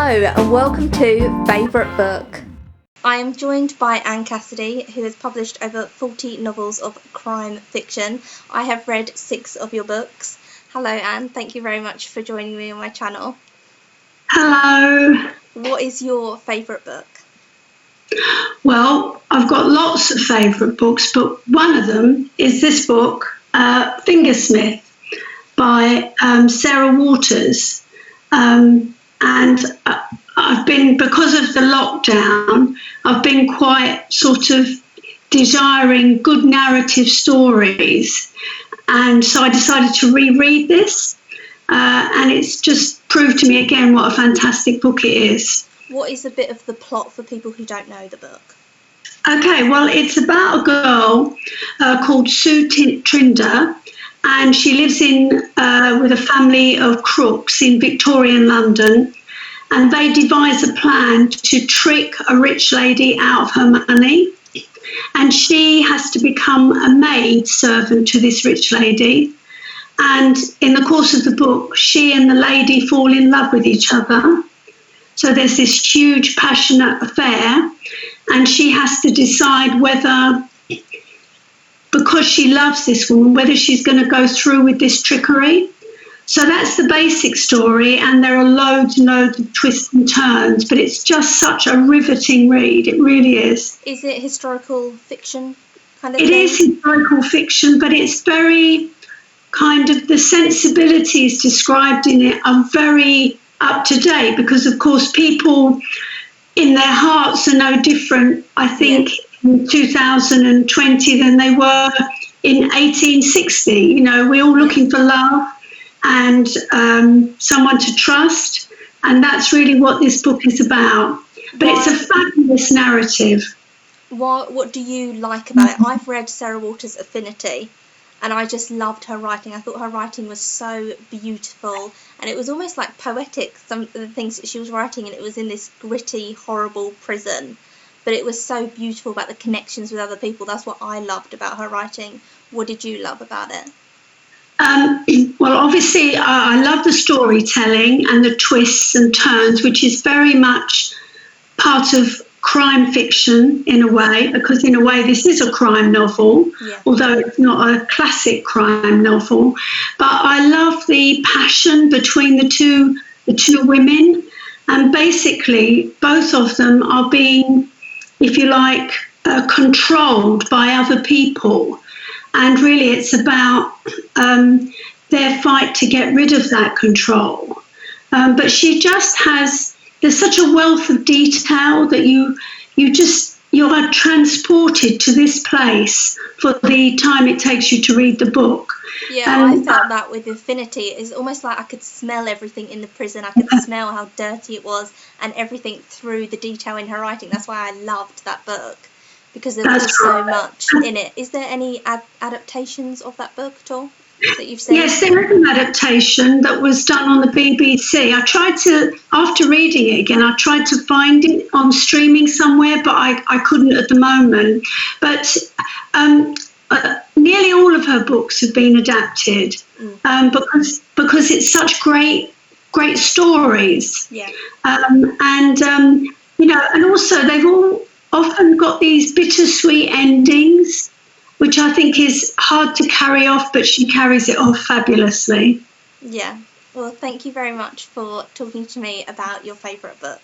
and welcome to Favourite Book. I am joined by Cassidy, who has published over 40 novels of crime fiction. I have read 6 of your books. Hello, Anne. Thank you very much for joining me on my channel. Hello. What is your favourite book? Well, I've got lots of favourite books, but one of them is this book, Fingersmith, by Sarah Waters. And I've been, because of the lockdown, I've been quite sort of desiring good narrative stories. And so I decided to reread this. And it's just proved to me again what a fantastic book it is. What is a bit of the plot for people who don't know the book? Okay, well, it's about a girl called Sue Trinder, and she lives in with a family of crooks in Victorian London, and they devise a plan to trick a rich lady out of her money, and she has to become a maid servant to this rich lady. And in the course of the book, she and the lady fall in love with each other. So there's this huge passionate affair, and she has to decide whether, because she loves this woman, whether she's going to go through with this trickery. So that's the basic story, and there are loads and loads of twists and turns, but it's just such a riveting read. It really is. Is it historical fiction kind of thing? It is historical fiction, but it's very kind of, the sensibilities described in it are very up to date, because of course people in their hearts are no different, I think, in 2020 than they were in 1860. You know, we're all looking for love and someone to trust, and that's really what this book is about. But it's a fabulous narrative. What do you like about it? I've read Sarah Waters' Affinity, and I just loved her writing. I thought her writing was so beautiful, and it was almost like poetic, some of the things that she was writing, and it was in this gritty, horrible prison. But it was so beautiful about the connections with other people. That's what I loved about her writing. What did you love about it? Well, obviously, I love the storytelling and the twists and turns, which is very much part of crime fiction in a way, because in a way this is a crime novel, although it's not a classic crime novel. But I love the passion between the two women, and basically both of them are being, if you like, controlled by other people, and really it's about their fight to get rid of that control. But she just has, there's such a wealth of detail that you are transported to this place for the time it takes you to read the book. Yeah, I felt that with Affinity. It's almost like I could smell everything in the prison. I could smell how dirty it was and everything through the detail in her writing. That's why I loved that book, because there was so much in it. Is there any adaptations of that book at all that you've seen? Yes, there is an adaptation that was done on the BBC. I tried to, after reading it again, I tried to find it on streaming somewhere, but I couldn't at the moment. But nearly all of her books have been adapted because it's such great stories. Yeah. You know, and also they've all often got these bittersweet endings, which I think is hard to carry off, but she carries it off fabulously. Yeah. Well, thank you very much for talking to me about your favourite book.